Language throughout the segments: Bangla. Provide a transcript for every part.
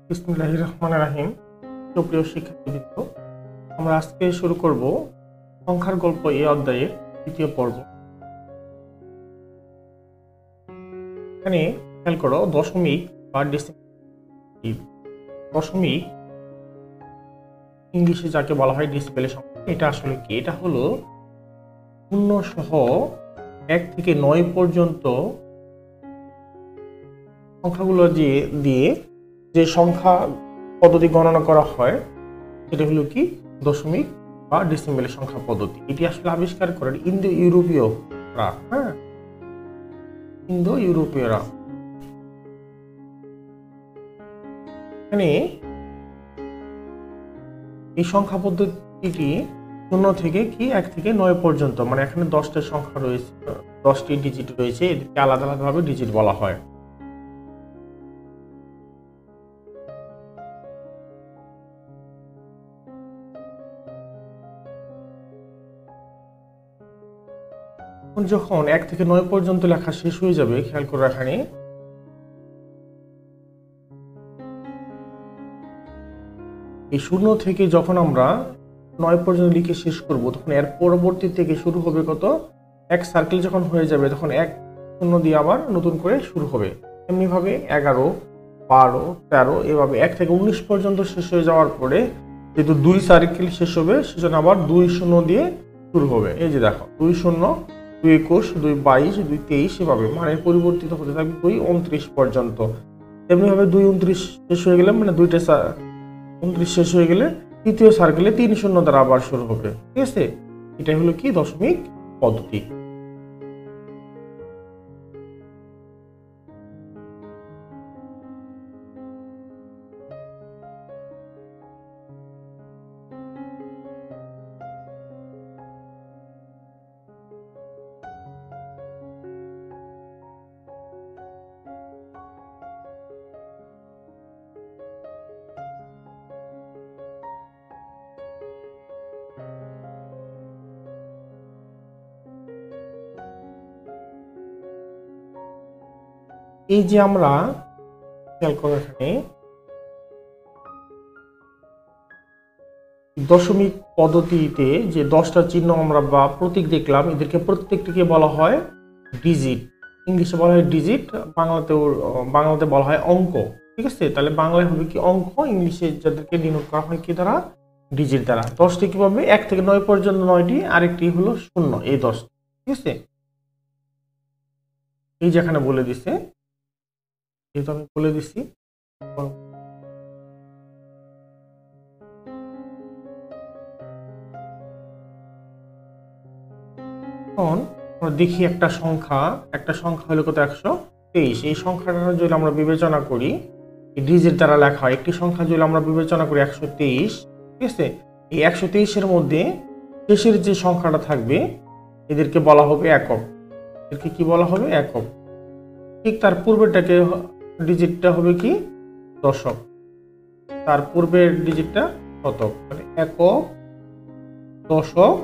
বিসমিল্লাহির রহমানির রহিম। সুপ্রিয় শিক্ষার্থীবৃন্দ, আমরা আজকে শুরু করব সংখ্যার গল্প এই অধ্যায়ের দ্বিতীয় পর্ব। এখানে খেয়াল করো, দশমিক বা ডেসিমেল। দশমিক ইংলিশে যাকে বলা হয় ডেসিমেল সংখ্যা, এটা আসলে কি? এটা হলো শূন্য সহ 1 থেকে 9 পর্যন্ত সংখ্যাগুলো দিয়ে যে সংখ্যা পদ্ধতি গণনা করা হয় সেটা হলো কি দশমিক বা ডেসিমেল সংখ্যা পদ্ধতি। এটি আসলে আবিষ্কার করেন ইন্দো ইউরোপীয়রা। ইন্দো ইউরোপীয়রা। এখানে এই সংখ্যা পদ্ধতিটি 0 থেকে কি 1 থেকে 9 পর্যন্ত, মানে এখানে 10টা সংখ্যা রয়েছে, 10টি ডিজিট রয়েছে, এদেরকে আলাদা আলাদাভাবে ডিজিট বলা হয়। যখন 1 থেকে 9 পর্যন্ত লেখা শেষ হয়ে যাবে, খেয়াল করে এখানে এই 0 থেকে যখন আমরা 9 পর্যন্ত লিখে শেষ করব, তখন এর পরবর্তী থেকে শুরু হবে কত? 1 সার্কেল যখন হয়ে যাবে তখন 1 0 দিয়ে আবার নতুন করে শুরু হবে। এমনিভাবে 11, 12, 13 এভাবে 1 থেকে 19 পর্যন্ত শেষ হয়ে যাওয়ার পরে যেহেতু 2 সার্কেল শেষ হবে, সেজন্য আবার 2 0 দিয়ে শুরু হবে। এই যে দেখো, 2 0, 2 21, 2 22, 2 23 এভাবে মানে পরিবর্তিত হতে থাকবে 2 29 পর্যন্ত। এমনিভাবে 2 29 শেষ হয়ে গেলে, মানে 2টা 29 শেষ হয়ে গেলে তৃতীয় সার্কেলে 3 0 দ্বারা আবার শুরু হবে। ঠিক আছে, এটাই হলো কি দশমিক পদ্ধতি। এই যে আমরা খেয়াল করো, এখানে দশমিক পদ্ধতিতে যে 10টা চিহ্ন আমরা বা প্রতীক দেখলাম, এদেরকে প্রত্যেকটিকে বলা হয় ডিজিট। ইংলিশে বলা হয় ডিজিট, বাংলাতে বলা হয় অঙ্ক। ঠিক আছে, তাহলে বাংলায় হবে কি অঙ্ক, ইংলিশে যাদেরকে ডিনোট করা হয় কি দ্বারা? ডিজিট দ্বারা। 10টি কিভাবে? 1 থেকে 9 পর্যন্ত 9টি, আরেকটি হলো 0, এই 10। ঠিক আছে, এই যেখানে বলে দিছে, যেহেতু আমি বলে দিছি, এখন দেখি একটা সংখ্যা হলো কত? 123। এই সংখ্যাটা যদি আমরা বিবেচনা করি, ডিজিট দ্বারা লেখা হয়। একটি সংখ্যা যদি আমরা বিবেচনা করি 123, ঠিক আছে, এই 123-এর মধ্যে শেষের যে সংখ্যাটা থাকবে এদেরকে বলা হবে একক। এদেরকে কি বলা হবে? একক। ঠিক তার পূর্বেরটাকে ডিজিটটা হবে কি? দশক। তার পূর্বের ডিজিটটা শতক, মানে একক, দশক,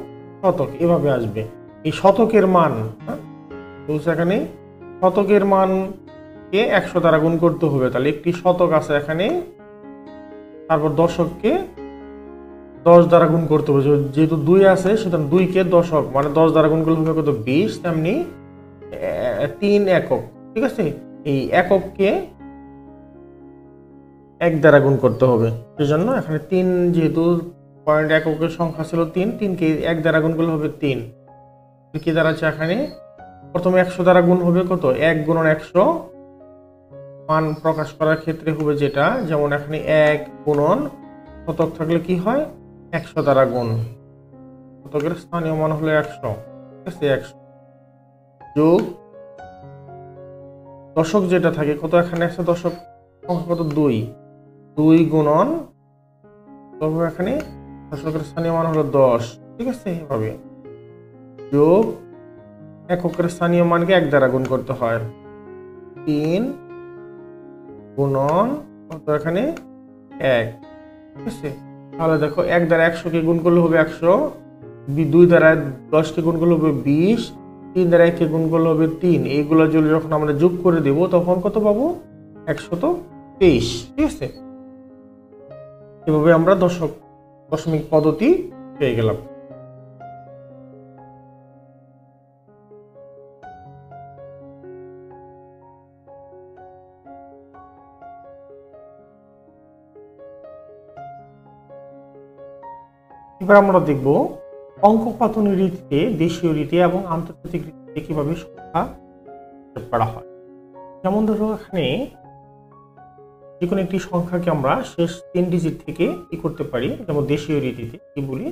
শতক এভাবে আসবে। এই শতকের মান, এখানে শতকের মানকে 100 দ্বারা গুণ করতে হবে। তাহলে একটি শতক আছে এখানে, তারপর দশককে 10 দ্বারা গুণ করতে হবে। যেহেতু 2 আছে, সুতরাং 2কে দশক মানে 10 দ্বারা গুণ করলে হবে কত? 20। তেমনি 3 একক। ঠিক আছে, এই একককে 1 দ্বারা গুণ করতে হবে। সেজন্য এখানে 3, যেহেতু পয়েন্ট এককের সংখ্যা ছিল 3, 3কে 1 দ্বারা গুণ করলে হবে 3। কি দাঁড়াচ্ছে এখানে? প্রথমে 100 দ্বারা গুণ হবে কত? 1 গুণন 100। মান প্রকাশ করার ক্ষেত্রে হবে যেটা, যেমন এখানে 1 গুণন শতক থাকলে কি হয়? 100 দ্বারা গুণ। শতকের স্থানীয় মান হলো 100। ঠিক আছে, 100 যোগ দশক যেটা থাকে কত? এখানে আছে দশক সংখ্যা কত? 2 গুণন, তারপর এখানে দশকের স্থানীয় মান হলো 10। ঠিক আছে, এভাবে যোগ এককের স্থানীয় মানকে 1 দ্বারা গুণ করতে হয়। 3 গুণন কত? এখানে 1। ঠিক আছে, তাহলে দেখো 1 দ্বারা 100কে গুণ করলে হবে 100, 2 দ্বারা 10কে গুণ করলে হবে 20, 3 দ্বারা 1কে গুণ করলে হবে 3। এইগুলো যদি যখন আমরা যোগ করে দেব তখন কত পাবো? 123। ঠিক আছে, এভাবে আমরা দশমিক পদ্ধতি পেয়ে গেলাম। এবার আমরা দেখব অঙ্ক পাতনের রীতিতে দেশীয় রীতি এবং আন্তর্জাতিক রীতিতে কিভাবে সংখ্যা হিসাব করা হয়। যেমন ধরো এখানে যে কোনো একটি সংখ্যাকে আমরা শেষ 3 ডিজিট থেকে কি করতে পারি, যেমন দেশীয় রীতিতে কি বলি,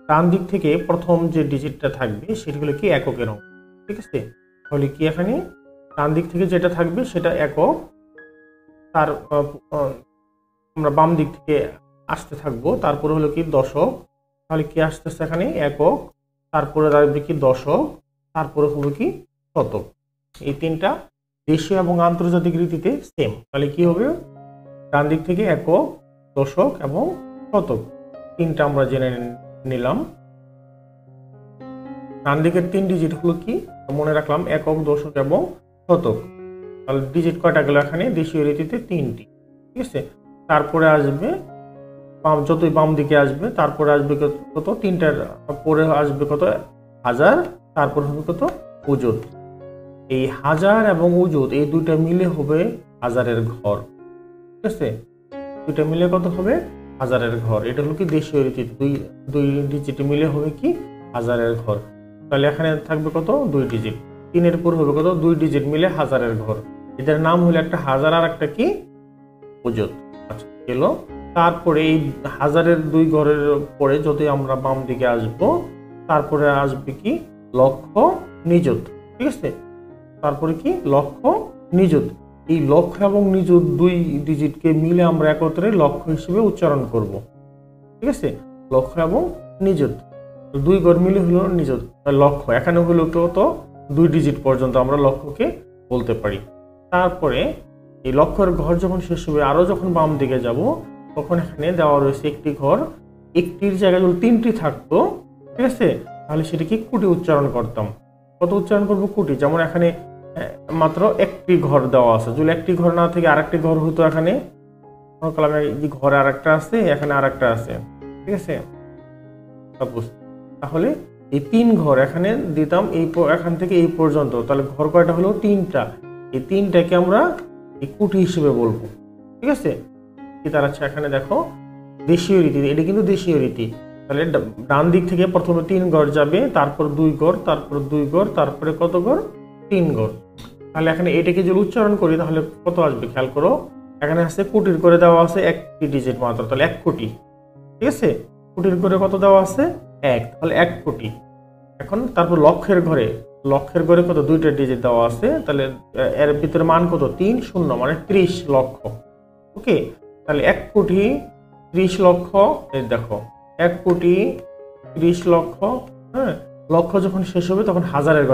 ডান দিক থেকে প্রথম যে ডিজিটটা থাকবে সেটি হলো কি এককের অঙ্ক। ঠিক আছে, তাহলে কি এখানে ডান দিক থেকে যেটা থাকবে সেটা একক, তার আমরা বাম দিক থেকে আসতে থাকবো, তারপরে হলো কি দশক, তাহলে কি আসতেছে এখানে একক, তারপরে আসবে কি দশক, তারপরে হবে কি শতক। এই তিনটা দেশীয় এবং আন্তর্জাতিক রীতিতে সেম। তাহলে কি হবে, ডান দিক থেকে একক, দশক এবং শতক, তিনটা আমরা জেনে নিলাম। ডান দিকের 3 ডিজিট হলো কি মনে রাখলাম, একক, দশক এবং শতক। তাহলে ডিজিট কয়টা গেল এখানে, দেশীয় রীতিতে 3টি। ঠিক আছে, তারপরে আসবে যতই বাম দিকে আসবে তারপরে আসবে কত, 3টার পরে আসবে কত, হাজার, তারপর হবে কত, অযুত। এই হাজার এবং অযুত এই দুইটা মিলে হবে হাজারের ঘর। ঠিক আছে, দুইটা মিলে কত হবে, হাজারের ঘর। এটা হলো কি দেশীয় রীতিতে দুই ডিজিট মিলে হবে কি হাজারের ঘর। তাহলে এখানে থাকবে কত, 2 ডিজিট, 3-এর পর হবে কত, 2 ডিজিট মিলে হাজারের ঘর। এদের নাম হলো একটা হাজার আর একটা কি অযুত। আচ্ছা গেল। তারপরে এই হাজারের 2 ঘরের পরে যদি আমরা বাম দিকে আসব, তারপরে আসবে কি লক্ষ, নিযুত। ঠিক আছে, তারপরে কি লক্ষ, নিযুত। এই লক্ষ এবং নিযুত 2 ডিজিটকে মিলে আমরা একত্রে লক্ষ হিসেবে উচ্চারণ করব। ঠিক আছে, লক্ষ এবং নিযুত 2 ঘর মিলে হলো নিযুত লক্ষ। এখানে হলো কত, 2 ডিজিট পর্যন্ত আমরা লক্ষকে বলতে পারি। তারপরে এই লক্ষের ঘর যখন শেষ হবে, আরো যখন বাম দিকে যাব, তখন এখানে দেওয়া রয়েছে একটি ঘর, একটির জায়গায় যদি 3টি থাকতো, ঠিক আছে, তাহলে সেটা কি কোটি উচ্চারণ করতাম। কত উচ্চারণ করবো, কোটি। যেমন এখানে মাত্র একটি ঘর দেওয়া আছে, যদি একটি ঘর না থেকে আরেকটি ঘর হতো, এখানে ঘরে আরেকটা আছে, এখানে আরেকটা আছে। ঠিক আছে, তাহলে এই 3 ঘর এখানে দিতাম, এখান থেকে এই পর্যন্ত, তাহলে ঘর কয়টা হলো, 3টা। এই 3টাকে আমরা এই কোটি হিসেবে বলবো। ঠিক আছে, কি দাঁড়াচ্ছে এখানে দেখো, দেশীয় রীতি, এটা কিন্তু দেশীয় রীতি। তাহলে ডান দিক থেকে প্রথমে 3 ঘর যাবে, তারপর 2 ঘর, তারপর 2 ঘর, তারপরে কত ঘর, 3 ঘর। তাহলে এখানে এটাকে যদি উচ্চারণ করি তাহলে কত আসবে, খেয়াল করো, এখানে আছে কোটির করে দেওয়া আছে 1টি ডিজিট মাত্র, তাহলে 1 কোটি। ঠিক আছে, কোটির করে কত দেওয়া আছে, 1, তাহলে 1 কোটি। এখন তারপর লক্ষের ঘরে কত, 2টা ডিজিট দেওয়া আছে, তাহলে এর ভিতরে মান কত, 3 শূন্য, মানে 30 লক্ষ। ওকে, তাহলে 1 কোটি 30 লক্ষ, এই দেখো 1 কোটি 30 লক্ষ। হ্যাঁ, লক্ষ যখন শেষ হবে তখন হাজারের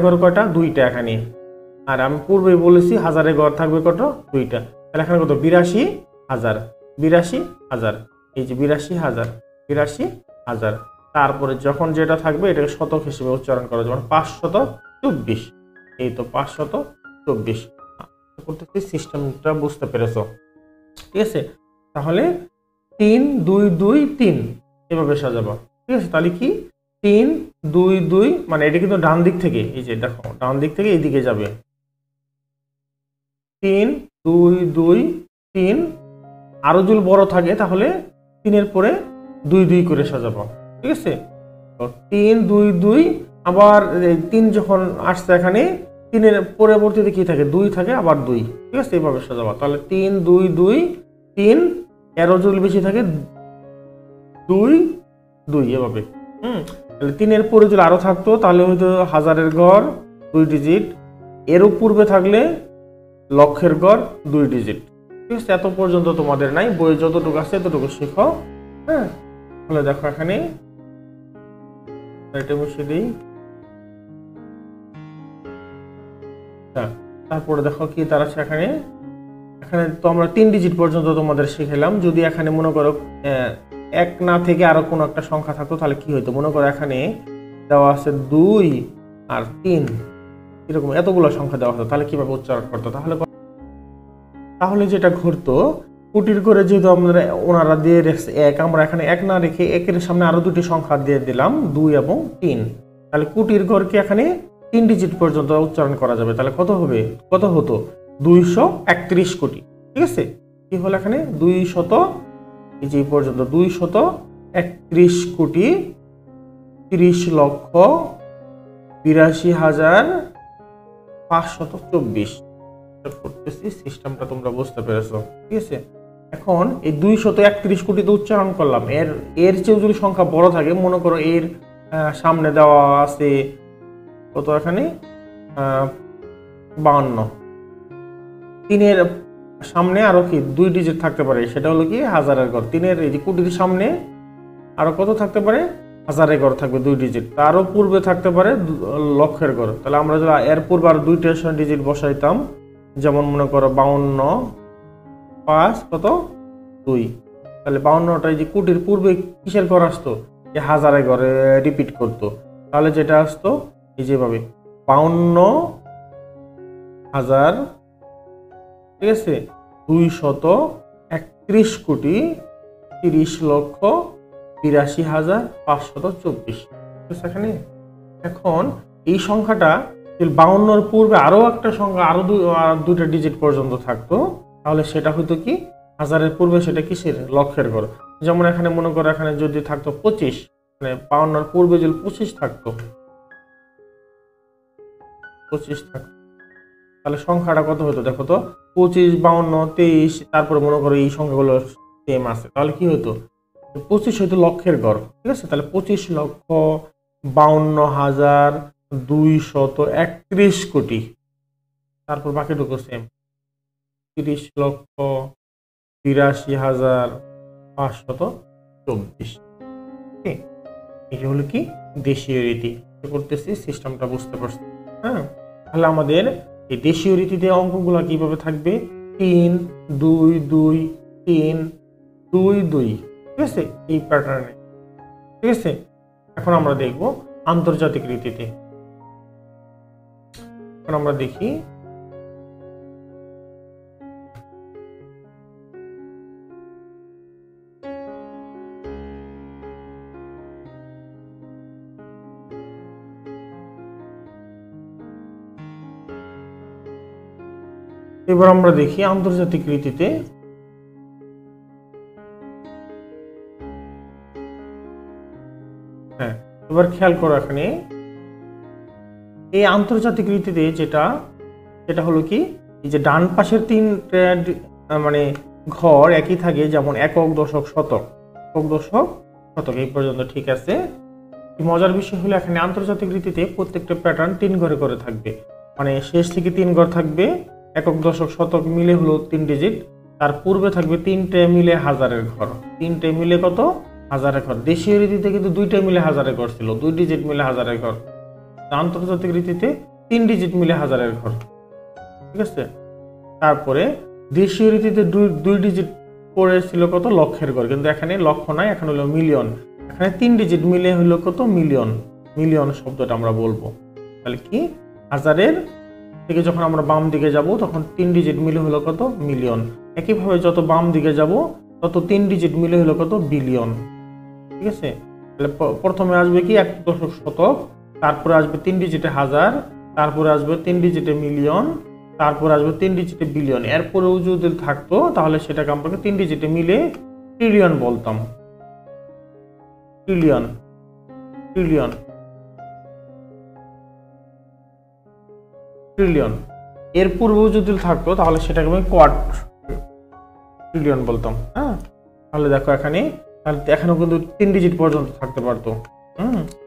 ঘর কয়টা, 2টা এখানে। আর আমি পূর্বে বলেছি হাজারের ঘর থাকবে কত, 2টা। তাহলে এখানে কত, 82,000, 82,000, এই যে 82,000। তারপরে যখন যেটা থাকবে এটাকে শতক হিসেবে উচ্চারণ করা, যেমন 524। এই তো 524 করতেছি, সিস্টেমটা বুঝতে পেরেছো। ঠিক আছে, তাহলে 3 2 2 3 এভাবে সাজাবো। ঠিক আছে, তাহলে কি 3 2 2, মানে এটা কিন্তু ডান দিক থেকে, এই যে দেখো ডান দিক থেকে এইদিকে যাবে, 3 2 2 3। আরো যদি বড় থাকে তাহলে 3-এর পরে 2 2 করে সাজাবো। ঠিক আছে, 3 2 2, আবার 3 যখন আসছে এখানে 3-এর পরবর্তীতে কি থাকে, 2 থাকে, আবার 2। ঠিক আছে, এইভাবে সাজাবো। তাহলে 3 2 2 3, এরও যদি বেশি থাকে 2 2, এভাবে। তাহলে 3-এর পরে যদি আরো থাকতো তাহলে হয়তো হাজারের ঘর 2 ডিজিট, এরও পূর্বে থাকলে লক্ষের ঘর 2 ডিজিট। ঠিক আছে, এত পর্যন্ত তোমাদের নাই, বইয়ে যতটুকু আছে ততটুকু শিখো। হ্যাঁ, তাহলে দেখো এখানে এটা বসিয়ে দিই। তারপরে দেখো কি দাঁড়াচ্ছে এখানে তো আমরা 3 ডিজিট পর্যন্ত তোমাদের শিখেলাম। যদি এখানে মনে করো 1 না থেকে আরো কোনো একটা সংখ্যা থাকতো তাহলে কি হইতো, মনে করো এখানে দেওয়া আছে 2 আর 3, এরকম এতগুলো সংখ্যা দেওয়া হতো, তাহলে কিভাবে উচ্চারণ করতো, তাহলে যেটা ঘটতো, কোটির ঘরে যেহেতু আমরা ওনারা দিয়ে রেখেছে 1, আমরা এখানে 1 না রেখে 1-এর সামনে আরো দুটি সংখ্যা দিয়ে দিলাম 2 এবং 3। তাহলে কোটির ঘরকে এখানে 3 ডিজিট পর্যন্ত উচ্চারণ করা যাবে। তাহলে কত হবে, কত হতো 231 কোটি। ঠিক আছে, কি হলো এখানে 200, এই যে পর্যন্ত 231 কোটি 30,82,524 করতেছি। সিস্টেমটা তোমরা বুঝতে পেরেছো? ঠিক আছে, এখন এই 231 কোটি তো উচ্চারণ করলাম, এর চেয়েও যদি সংখ্যা বড় থাকে, মনে করো এর সামনে দেওয়া আছে কত, এখানে 52, 3-এর সামনে আরো কি 2 ডিজিট থাকতে পারে, সেটা হলো কি হাজারের ঘর। 3-এর এই যে কোটির সামনে আরো কত থাকতে পারে, হাজারের ঘর থাকবে 2 ডিজিট। তারও পূর্বে থাকতে পারে লক্ষের ঘর। তাহলে আমরা যদি এর পূর্বে আর 2টা ডিজিট বসাইতাম, যেমন মনে করো 52, 5 কত 2, তাহলে 52টা এই যে কোটির পূর্বে কিসের ঘর আসতো, যে হাজারের ঘরে রিপিট করতো। তাহলে যেটা আসতো এই যেভাবে 52,000, ঠিক আছে, 231 কোটি 30,82,524। এখানে এখন এই সংখ্যাটা 52-র পূর্বে আরো একটা সংখ্যা, আরো দুইটা ডিজিট পর্যন্ত থাকতো, তাহলে সেটা হয়তো কি হাজারের পূর্বে সেটা কিসের, লক্ষের ঘর। যেমন এখানে মনে করো এখানে যদি থাকতো 25, মানে 52-র পূর্বে যদি 25 থাকতো, 25 থাকতো, তাহলে সংখ্যাটা কত হতো দেখো তো, 25, 52, 23, তারপরে মনে করো এই সংখ্যাগুলো সেম আছে, তাহলে কি হতো 25 হয়তো লক্ষের ঘর। ঠিক আছে, তাহলে 25,52,231 কোটি, তারপর বাকিটুকু সেম 30,82,524। এই হলো কি দেশীয় রীতি করতেছি। সিস্টেমটা বুঝতে পারছি? হ্যাঁ, তাহলে আমাদের এই দেশীয় রীতিতে অঙ্কগুলো কিভাবে থাকবে, 3 2 2 3 2 2, ঠিক আছে, এই প্যাটার্নে। ঠিক আছে, এখন আমরা দেখব আন্তর্জাতিক রীতিতে। এখন আমরা দেখি এবার আমরা দেখি আন্তর্জাতিক রীতিতে। হ্যাঁ, এবার খেয়াল করো এখানে এই আন্তর্জাতিক রীতিতে যেটা হলো কি, এই যে ডান পাশের 3টা মানে ঘর একই থাকে, যেমন একক, দশক, শতক, একক, দশক, শতক, এই পর্যন্ত ঠিক আছে। মজার বিষয় হলো এখানে আন্তর্জাতিক রীতিতে প্রত্যেকটা প্যাটার্ন 3 ঘরে করে থাকবে, মানে শেষ থেকে 3 ঘর থাকবে, একক, দশক, শতক মিলে হলো 3 ডিজিট, তার পূর্বে থাকবে 3টে মিলে হাজারের ঘর, 3টে মিলে কত, হাজারের ঘর। দেশীয় রীতিতে কিন্তু 2টে মিলে হাজারের ঘর ছিল, 2 ডিজিট মিলে হাজারের ঘর। আন্তর্জাতিক রীতিতে 3 ডিজিট মিলে হাজারের ঘর। ঠিক আছে, তারপরে দেশীয় রীতিতে 2 ডিজিট পড়ে ছিল কত, লক্ষের ঘর, কিন্তু এখানে লক্ষ নাই, এখন হলো মিলিয়ন। এখানে 3 ডিজিট মিলে হলো কত, মিলিয়ন। মিলিয়ন শব্দটা আমরা বলবো, তাহলে কি হাজারের থেকে যখন আমরা বাম দিকে যাব তখন 3 ডিজিট মিলে হলো কত, মিলিয়ন। একইভাবে যত বাম দিকে যাব তত 3 ডিজিট মিলে হলো কত, বিলিয়ন। ঠিক আছে, তাহলে প্রথমে আসবে কি এক দশক, শতক, তারপরে আসবে 3 ডিজিটে হাজার, তারপরে আসবে 3 ডিজিটে মিলিয়ন, তারপরে আসবে 3 ডিজিটে বিলিয়ন। এরপরেও যদি থাকতো তাহলে সেটাকে আমরা 3 ডিজিটে মিলে ট্রিলিয়ন বলতাম। Trillion, trillion, trillion. এর পূর্বেও যদি থাকতো তাহলে সেটাকে আমি কোয়ার্ট ট্রিলিয়ন বলতাম। হ্যাঁ, তাহলে দেখো এখানে, তাহলে এখানেও কিন্তু 3 ডিজিট পর্যন্ত থাকতে পারতো।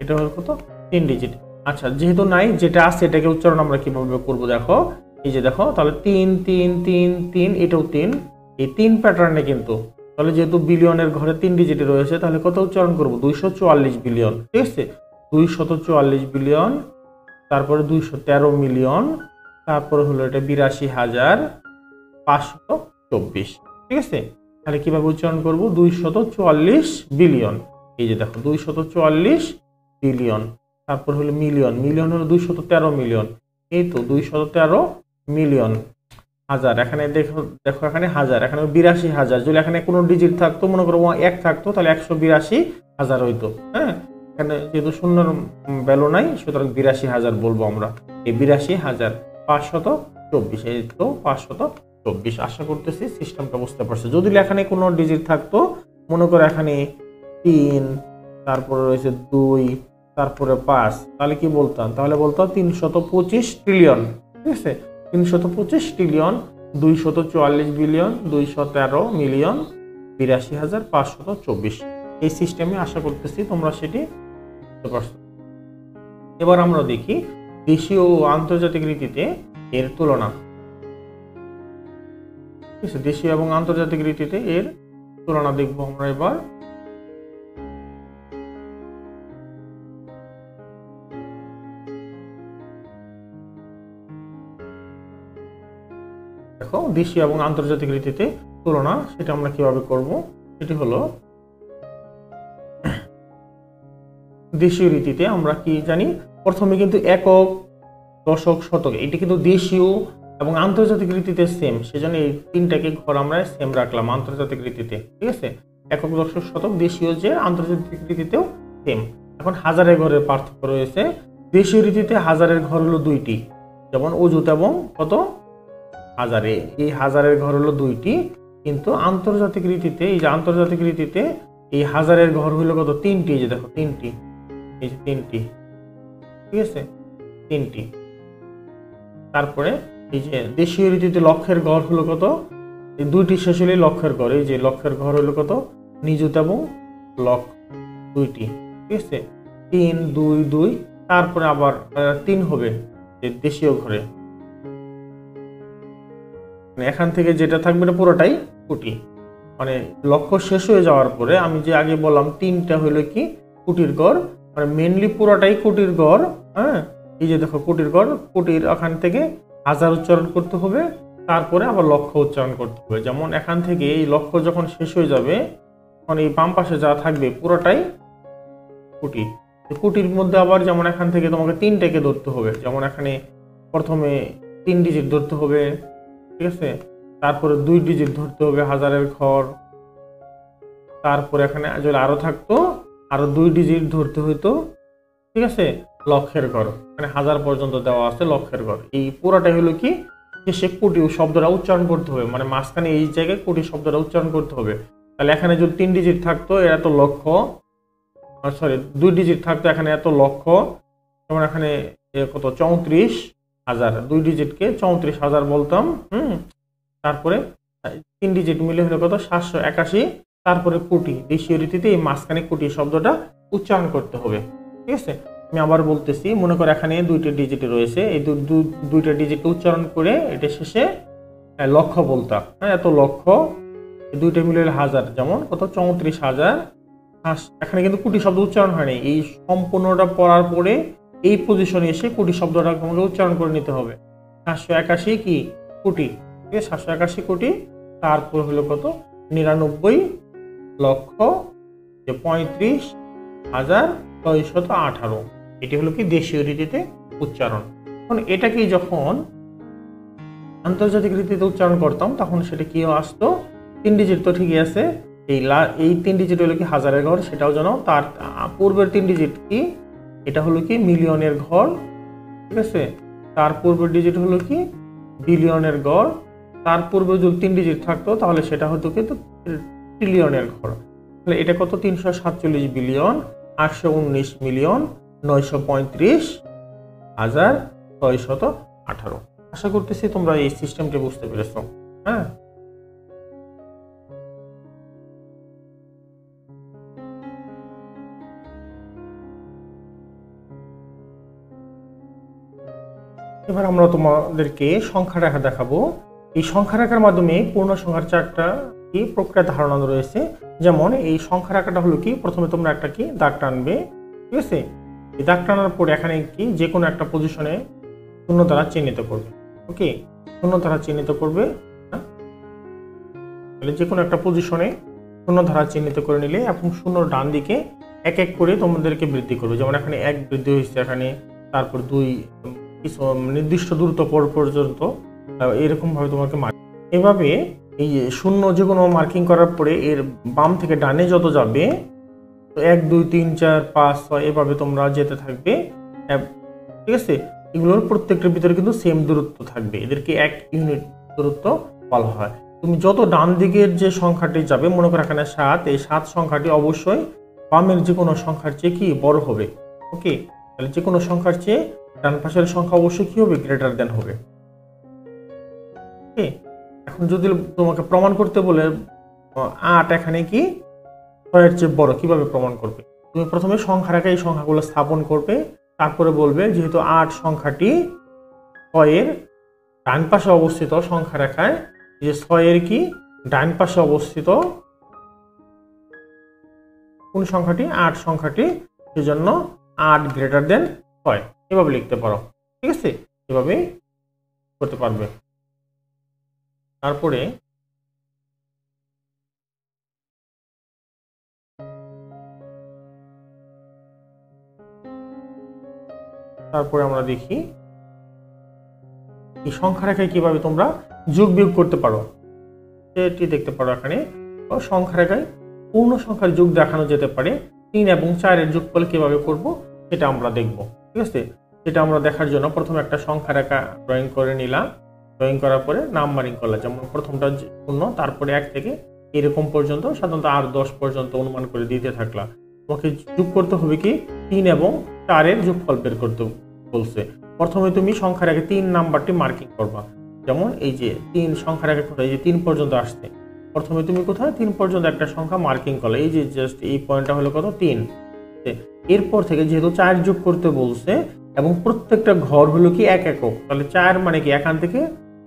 এটা হলো কত, 3 ডিজিট। আচ্ছা, যেহেতু নাই, যেটা আছে এটাকে উচ্চারণ আমরা কিভাবে করবো দেখো, এই যে দেখো, তাহলে 3 3 3 3, এটাও 3, এই 3 প্যাটার্নে কিন্তু, তাহলে যেহেতু বিলিয়নের ঘরে 3 ডিজিটে রয়েছে, তাহলে কত উচ্চারণ করবো, 244 বিলিয়ন। ঠিক আছে, 244 বিলিয়ন, তারপরে 213 মিলিয়ন, তারপরে হলো এটা 82,524। ঠিক আছে, তাহলে কিভাবে উচ্চারণ করবো, 244 বিলিয়ন। এই যে দেখো 244 বিলিয়ন, তারপর হলো মিলিয়ন, মিলিয়ন হলো 213 মিলিয়ন, এই তো 213 মিলিয়ন। হাজার, এখানে দেখো দেখো এখানে হাজার, এখানে ৮২,০০০। যদি এখানে কোনো ডিজিট থাকতো, মনে করো ১ থাকতো, তাহলে ১৮২,০০০ হইতো। হ্যাঁ, এখানে যেহেতু শূন্যর ভ্যালু নাই, সুতরাং ৮২,০০০ বলবো আমরা। এই ৮২,৫২৪, এই তো ৫২৪। আশা করতেছি সিস্টেমটা বুঝতে পারছে। যদি এখানে কোনো ডিজিট থাকতো, মনে করো এখানে ৩, তারপরে রয়েছে ২, তারপরে ৫, তাহলে কি বলতাম? তাহলে বলতাম ৩২৫ ট্রিলিয়ন। ঠিক আছে, ৩২৫ ট্রিলিয়ন, ২৪৪ বিলিয়ন, ২১৩ মিলিয়ন, ৮২,৫২৪। এই সিস্টেমে আশা করতেছি তোমরা সেটি বুঝতে পারছো। এবার আমরা দেখি দেশীয় ও আন্তর্জাতিক রীতিতে এর তুলনা। ঠিক আছে, দেশীয় এবং আন্তর্জাতিক রীতিতে এর তুলনা দেখবো আমরা এবার। দেখো দেশীয় এবং আন্তর্জাতিক রীতিতে তুলনা, সেটা আমরা কিভাবে করব? সেটি হলো দেশীয় রীতিতে আমরা কি জানি, প্রথমে কিন্তু একক, দশক, শতক, এটি কিন্তু দেশীয় এবং আন্তর্জাতিক রীতিতে সেম, সেজন্য এই তিনটাকে ঘর আমরা সেম রাখলাম আন্তর্জাতিক রীতিতে। ঠিক আছে, একক, দশক, শতক দেশীয়, যে আন্তর্জাতিক রীতিতেও সেম। এখন হাজারের ঘরের পার্থক্য রয়েছে। দেশীয় রীতিতে হাজারের ঘর হলো ২টি, যেমন অযুত এবং কত হাজারে, এই হাজারের ঘর হলো ২টি। কিন্তু আন্তর্জাতিক রীতিতে, এই যে আন্তর্জাতিক রীতিতে এই হাজারের ঘর হলো কত? ৩টি। এই যে দেখো ৩টি, এই যে ৩টি। ঠিক আছে, ৩টি। তারপরে এই যে দেশীয় রীতিতে লক্ষের ঘর হলো কত? এই ২টি শেষ হলে লক্ষের ঘর, এই যে লক্ষের ঘর হলো কত? নিযুত এবং লক্ষ, ২টি। ঠিক আছে, ৩, ২, ২, তারপরে আবার ৩ হবে যে দেশীয় ঘরে। এখান থেকে যেটা থাকবে এটা পুরোটাই কোটি। মানে লক্ষ্য শেষ হয়ে যাওয়ার পরে আমি যে আগে বললাম ৩টা হলো কি কোটির গড়, মানে মেনলি পুরোটাই কোটির গড়। হ্যাঁ, এই যে দেখো কোটির গড়, কোটির এখান থেকে হাজার উচ্চারণ করতে হবে, তারপরে আবার লক্ষ্য উচ্চারণ করতে হবে। যেমন এখান থেকে এই লক্ষ্য যখন শেষ হয়ে যাবে, তখন এই বাম পাশে যা থাকবে পুরোটাই কোটি। কোটির মধ্যে আবার যেমন এখান থেকে তোমাকে ৩টাকে ধরতে হবে, যেমন এখানে প্রথমে ৩ ডিজিট ধরতে হবে। ঠিক আছে, তারপরে ২ ডিজিট ধরতে হবে হাজারের ঘর, তারপরে এখানে যদি আরো থাকতো আরো ২ ডিজিট ধরতে হইতো। ঠিক আছে, লক্ষের ঘর, মানে হাজার পর্যন্ত দেওয়া আছে লক্ষের ঘর। এই পুরোটাই হলো কি সে কোটি শব্দটা উচ্চারণ করতে হবে, মানে মাঝখানে এই জায়গায় কোটি শব্দটা উচ্চারণ করতে হবে। তাহলে এখানে যদি ৩ ডিজিট থাকতো এত লক্ষ, সরি ২ ডিজিট থাকতো এখানে এত লক্ষ, যেমন এখানে কত ৩৪,০০০, ২ ডিজিটকে ৩৪,০০০ বলতাম। তারপরে ৩ ডিজিট মিলে হলো কত? ৭৮১, তারপরে কোটি। দেশীয় রীতিতে এই মাঝখানে কোটি শব্দটা উচ্চারণ করতে হবে। ঠিক আছে, আমি আবার বলতেছি, মনে করো এখানে ২টা ডিজিট রয়েছে, এই ২টা ডিজিট উচ্চারণ করে এটা শেষে লক্ষ বলতাম। হ্যাঁ, এত লক্ষ, ২টা মিলে হাজার, যেমন কত ৩৪,০০০। এখানে কিন্তু কোটি শব্দ উচ্চারণ হয়নি, এই সম্পূর্ণটা পড়ার পরে এই পজিশনে এসে কোটি শব্দটা তোমাকে উচ্চারণ করে নিতে হবে। ৭৮১ কি কোটি, ঠিক আছে, ৭৮১ কোটি। তারপর হলো কত? ৯৯,৩৫,৬১৮। এটি হলো কি দেশীয় রীতিতে উচ্চারণ। এখন এটাকে যখন আন্তর্জাতিক রীতিতে উচ্চারণ করতাম তখন সেটা কি আসতো? ৩ ডিজিট তো ঠিকই আছে, এই ৩ ডিজিট হলো কি হাজারের ঘর, সেটাও জানো। তার পূর্বের ৩ ডিজিট কি? এটা হলো কি মিলিয়নের ঘর। ঠিক আছে, তার পূর্বের ডিজিট হলো কি বিলিয়নের গড়। তার পূর্বে যদি ৩ ডিজিট থাকতো তাহলে সেটা হতো কিন্তু ট্রিলিয়নের ঘর। তাহলে এটা কত? ৩৪৭ বিলিয়ন ৮১৯ মিলিয়ন ৯৩৫,৬১৮। আশা করতেছি তোমরা এই সিস্টেমটি বুঝতে পেরেছো। হ্যাঁ, এবার আমরা তোমাদেরকে সংখ্যা রেখা দেখাবো। এই সংখ্যা রেখার মাধ্যমে পূর্ণ সংখ্যার 4টা কি প্রক্রিয়া ধারণা রয়েছে। যেমন এই সংখ্যা রেখাটা হলো কি, প্রথমে তোমরা একটা কি দাগ টানবে। ঠিক আছে, এই দাগ টানার পরে এখানে কি যে কোনো একটা পজিশনে শূন্য দ্বারা চিহ্নিত করবে। ওকে, শূন্য দ্বারা চিহ্নিত করবে। তাহলে যে কোনো একটা পজিশনে শূন্য দ্বারা চিহ্নিত করে নিলে এবং শূন্যর ডান দিকে এক এক করে তোমাদেরকে বৃদ্ধি করবে। যেমন এখানে 1 বৃদ্ধি হয়েছে, এখানে তারপর 2, কিছু নির্দিষ্ট দূরত্ব পর্যন্ত এরকম ভাবে তোমাকে এভাবে এই যে শূন্য যে কোনো মার্কিং করার পরে এর বাম থেকে ডানে যত যাবে, তো 1 2 3 4 5 6 এভাবে তোমরা যেতে থাকবে। ঠিক আছে, এগুলোর প্রত্যেকটার ভিতরে কিন্তু সেম দূরত্ব থাকবে, এদেরকে 1 ইউনিট দূরত্ব বলা হয়। তুমি যত ডান দিকের যে সংখ্যাটি যাবে, মনে করো এখানে 7, এই 7 সংখ্যাটি অবশ্যই বামের যে কোনো সংখ্যার চেয়ে কি বড় হবে। ওকে, তাহলে যে কোনো সংখ্যার চেয়ে ডান পাশের সংখ্যা অবশ্যই কি হবে, গ্রেটার দেন হবে। ওকে, এখন যদি তোমাকে প্রমাণ করতে বলে 8 এখানে কি 6 এর চেয়ে বড়, কিভাবে প্রমাণ করবে? তুমি প্রথমে সংখ্যা রেখে এই সংখ্যাগুলো স্থাপন করবে, তারপরে বলবে যেহেতু 8 সংখ্যাটি 6 এর ডান পাশে অবস্থিত, সংখ্যা রেখায় যে 6 এর কি ডান পাশে অবস্থিত কোন সংখ্যাটি, 8 সংখ্যাটি, সেজন্য 8 গ্রেটার দেন 6, এভাবে লিখতে পারো। ঠিক আছে, এভাবে করতে পারবে। তারপরে আমরা দেখি এই সংখ্যা রেখায় কিভাবে তোমরা যোগ বিয়োগ করতে পারো, সেটি দেখতে পারো। এখানে সংখ্যা রেখায় পূর্ণ সংখ্যার যোগ দেখানো যেতে পারে, 3 এবং 4 এর যোগফল কিভাবে করব সেটা আমরা দেখব। ঠিক আছে, সেটা আমরা দেখার জন্য প্রথমে একটা সংখ্যা রেখা ড্রয়িং করে নিলাম। ড্রয়িং করার পরে নাম্বারিং করলাম, যেমন প্রথমটা শূন্য, তারপরে 1 থেকে এরকম পর্যন্ত, সাধারণত 8 10 পর্যন্ত অনুমান করে দিতে থাকলাম। তোমাকে যোগ করতে হবে কি 3 এবং 4 এর যোগফল বের করতে বলছে। প্রথমে তুমি সংখ্যা রেখে 3 নাম্বারটি মার্কিং করবা, যেমন এই যে 3 সংখ্যা রেখে কোথায়, এই যে 3 পর্যন্ত আসছে, প্রথমে তুমি কোথায় 3 পর্যন্ত একটা সংখ্যা মার্কিং করলে, এই যে জাস্ট এই পয়েন্টটা হলো কত 3। এরপর থেকে যেহেতু 4 যোগ করতে বলছে এবং প্রত্যেকটা ঘর হলো কি 1 একক, তাহলে 4 মানে কি এখান থেকে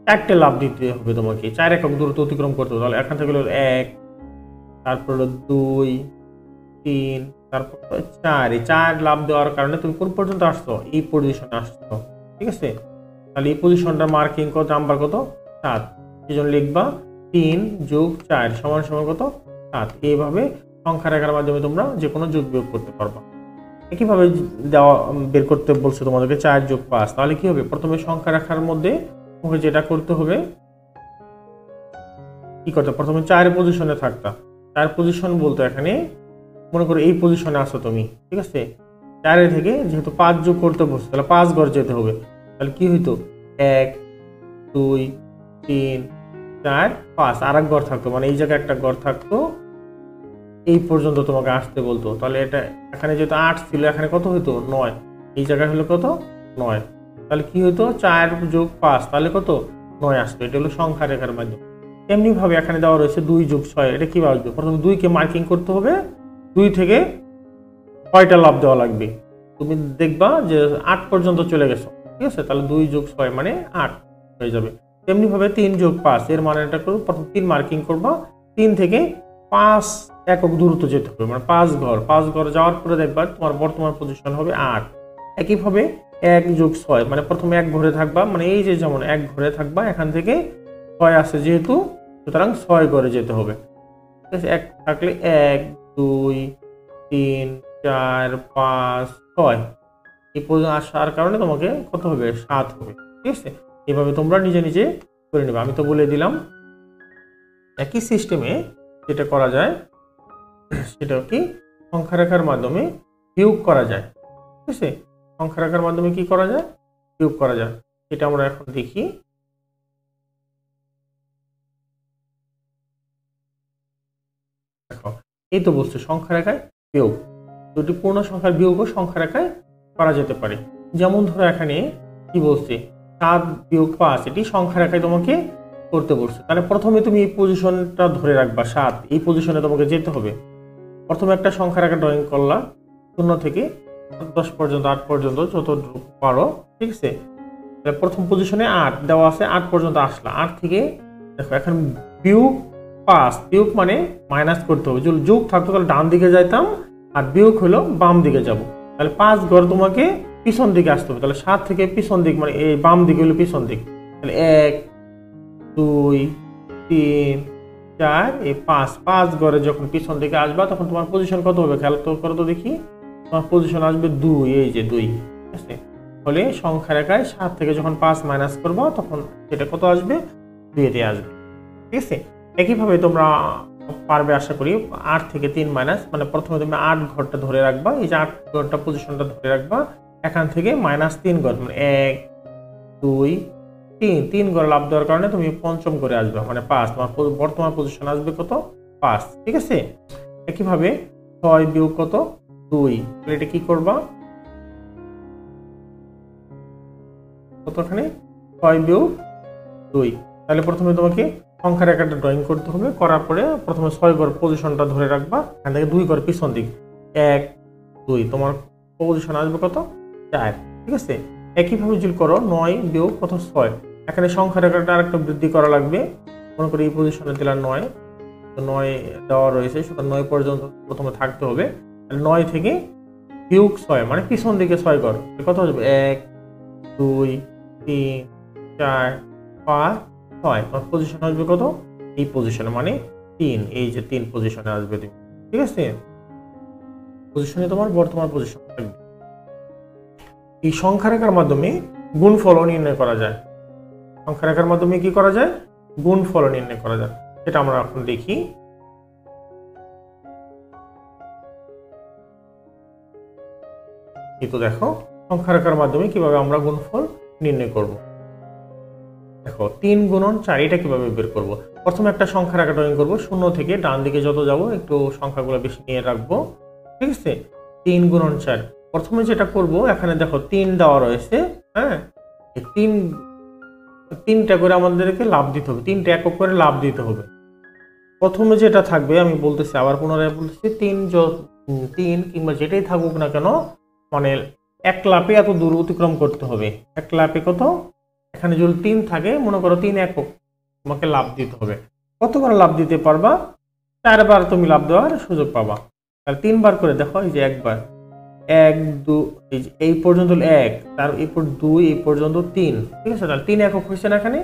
4টে লাভ দিতে হবে তোমাকে, 4 একক দূরত্ব অতিক্রম করতে হবে। তাহলে এখান থেকে হলো 1, তারপর হলো 2 3, তারপর 4, এই 4 লাভ দেওয়ার কারণে তুমি কোন পর্যন্ত আসছো, এই পজিশনে আসছো। ঠিক আছে, তাহলে এই পজিশনটা মার্কিং কত, নাম্বার কত 7, সেজন্য লিখবা 3 যোগ 4 সমান সমান কত 7। এইভাবে সংখ্যা রেখার মাধ্যমে তোমরা যে কোনো যোগ বিয়োগ করতে পারবা। একইভাবে দেওয়া বের করতে বলছে তোমাদেরকে 4 যোগ 5, তাহলে কি হবে, প্রথমে সংখ্যা রেখার মধ্যে তোমাকে যেটা করতে হবে, কি করতে, প্রথমে 4 পজিশনে থাকতা। 4 পজিশন বলতে এখানে মনে করো এই পজিশনে আসো তুমি। ঠিক আছে, 4 থেকে যেহেতু 5 যোগ করতে বলছে, তাহলে 5 ঘর যেতে হবে। তাহলে কি হইতো 1 2 3 4 5, আর এক ঘর থাকতো, মানে এই জায়গায় একটা ঘর থাকতো, এই পর্যন্ত তোমাকে আসতে বলতো। তাহলে এটা এখানে যেহেতু 8 ছিল, এখানে কত হইতো 9, এই জায়গায় হলো কত 9। তাহলে কি হইতো 4 যোগ 5, তাহলে কত 9 আসতো। এটা হলো সংখ্যা রেখার মাধ্যমে। এমনি ভাবে এখানে দেওয়া রয়েছে 2 যোগ 6, এটা কিভাবে আসবে, প্রথমে 2 কে মার্কিং করতে হবে, 2 থেকে 6টা লাভ দেওয়া লাগবে। তুমি দেখবা যে 8 পর্যন্ত চলে গেছো। ঠিক আছে, তাহলে 2 যোগ 6 মানে 8 হয়ে যাবে। তেমনি ভাবে 3 যোগ 5, এর মানেটা করো, প্রথম 3 মার্কিং করবা, 3 থেকে 5 একক দূরত্ব যেতে হবে, মানে 5 ঘর যাওয়ার পরে দেখবা তোমার বর্তমান পজিশন হবে 8। একইভাবে 1 যোগ 6, মানে প্রথমে 1 ঘরে থাকবা, মানে এই যে যেমন 1 ঘরে থাকবা, এখান থেকে 6 আসে যেহেতু, সুতরাং 6 ঘরে যেতে হবে। ঠিক আছে, 1 থাকলে 1 2 3 4 5 6, এই পর্যন্ত আসার কারণে তোমাকে কত হবে 7 হবে। ঠিক আছে, এভাবে তোমরা নিজে নিজে করে নেবে। আমি তো বলে দিলাম। একই সিস্টেমে যেটা করা যায় সেটা কি সংখ্যা রেখার মাধ্যমে বিয়োগ করা যায়। ঠিক আছে, সংখ্যা রেখার মাধ্যমে কি করা যায়, বিয়োগ করা যায়। এটা আমরা এখন দেখি। দেখো, এই তো বলছে সংখ্যা রেখায় বিয়োগ, দুটি পূর্ণ সংখ্যার বিয়োগও সংখ্যা রেখায় করা যেতে পারে। যেমন ধরো এখানে কি বলছে 7 বিয়োগ 5, এটি সংখ্যা রেখায় তোমাকে করতে বলছে। তাহলে প্রথমে তুমি এই পজিশনটা ধরে রাখবা 7, এই পজিশনে তোমাকে যেতে হবে। প্রথমে একটা সংখ্যা রেখা ড্রয়িং করলা, 0 থেকে 10 পর্যন্ত, 8 পর্যন্ত যত পারো। ঠিক আছে, তাহলে প্রথম পজিশনে 8 দেওয়া আছে, 8 পর্যন্ত আসলা। 8 থেকে দেখো এখন বিয়োগ 5, বিয়োগ মানে মাইনাস করতে হবে। যদি যোগ থাকতো তাহলে ডান দিকে যাইতাম, আর বিয়োগ হলো বাম দিকে যাব। তাহলে 5 ঘর তোমাকে পিছন দিকে আসতে হবে। তাহলে 7 থেকে পিছন দিক, মানে এই বাম দিকে হলো পিছন দিক। তাহলে 1 2 3 4 এই 5 ঘরে যখন পিছন দিকে আসবা, তখন তোমার পজিশন কত হবে খেয়াল তো করো তো দেখি। তোমার পজিশন আসবে 2, এই যে 2। ঠিক আছে, হলে সংখ্যা রেখায় 7 থেকে যখন 5 মাইনাস করবো তখন সেটা কত আসবে, 2 দিয়ে আসবে। ঠিক আছে, একইভাবে তোমরা পারবে আশা করি। 8 থেকে 3 মাইনাস, মানে প্রথমে তুমি 8 ঘরটা ধরে রাখবা, এই যে 8 ঘরটা পজিশনটা ধরে রাখবা, এখান থেকে -3 ঘর, মানে 1 2 3 ঘর লাভ দেওয়ার কারণে তুমি পঞ্চম ঘরে আসবে, মানে 5। তোমার বর্তমান পজিশন আসবে কত, 5। ঠিক আছে, একইভাবে 6 বিয়োগ কত, 2, এটা কি করবা, কতখানি, 6 বিয়োগ 2। তাহলে প্রথমে তোমাকে সংখ্যা রেখাটা ড্রয়িং করতে হবে, করার পরে প্রথমে 6 ঘর পজিশনটা ধরে রাখবা, এখান থেকে 2 ঘর পিছন দিক, 1 2, তোমার পজিশন আসবে কত, 4। ঠিক আছে, একইভাবে যদি করো 9 বিয়োগ কত, 6, এখানে সংখ্যা রেখাটা আরেকটা বৃদ্ধি করা লাগবে। মনে করি এই পজিশনে দিলাম 9, তো 9 দেওয়া রয়েছে, সুতরাং 9 পর্যন্ত প্রথমে থাকতে হবে। 9 থেকে বিয়োগ 6, মানে পিছন দিকে 6 ঘর, কত আসবে, 1 2 3 4 5 6, তোমার পজিশন আসবে কত, এই পজিশনে, মানে 3, এই যে 3 পজিশনে আসবে তুমি। ঠিক আছে, পজিশনে তোমার বর্তমান পজিশন থাকবে। এই সংখ্যা রেখার মাধ্যমে গুণফল নির্ণয় করা যায়। সংখ্যা রেখার মাধ্যমে কি করা যায়, গুণফল নির্ণয় করা যায়, সেটা আমরা এখন দেখি। কিন্তু দেখো সংখ্যা রেখার মাধ্যমে কিভাবে আমরা গুণফল নির্ণয় করব। দেখো 3 গুণন 4, এটা কিভাবে বের করব। প্রথমে একটা সংখ্যা রেখা ড্রয়িং করব, 0 থেকে ডান দিকে যত যাব একটু সংখ্যাগুলো বেশি নিয়ে রাখবো। ঠিক আছে, 3 গুণন 4, প্রথমে যেটা করব, এখানে দেখো 3 দেওয়া রয়েছে, হ্যাঁ, এই 3টা করে আমাদেরকে লাভ দিতে হবে, 3টা একক করে লাভ দিতে হবে। প্রথমে যেটা থাকবে, আমি বলতেছি, আবার পুনরায় বলতেছি, 3 কিংবা যেটাই থাকুক না কেন, মানে এক লাফে এত দূর অতিক্রম করতে হবে। এক লাফে কত, এখানে যদি 3 থাকে, মনে করো 3 একক তোমাকে লাভ দিতে হবে। কতবার লাভ দিতে পারবা, 4 বার তুমি লাভ দেওয়ার সুযোগ পাবা। তাহলে 3 বার করে দেখো, এই যে একবার 1 2, এই পর্যন্ত 1, তার এরপর 2, এই পর্যন্ত 3। ঠিক আছে, তাহলে 3 একক হয়েছে না এখানে।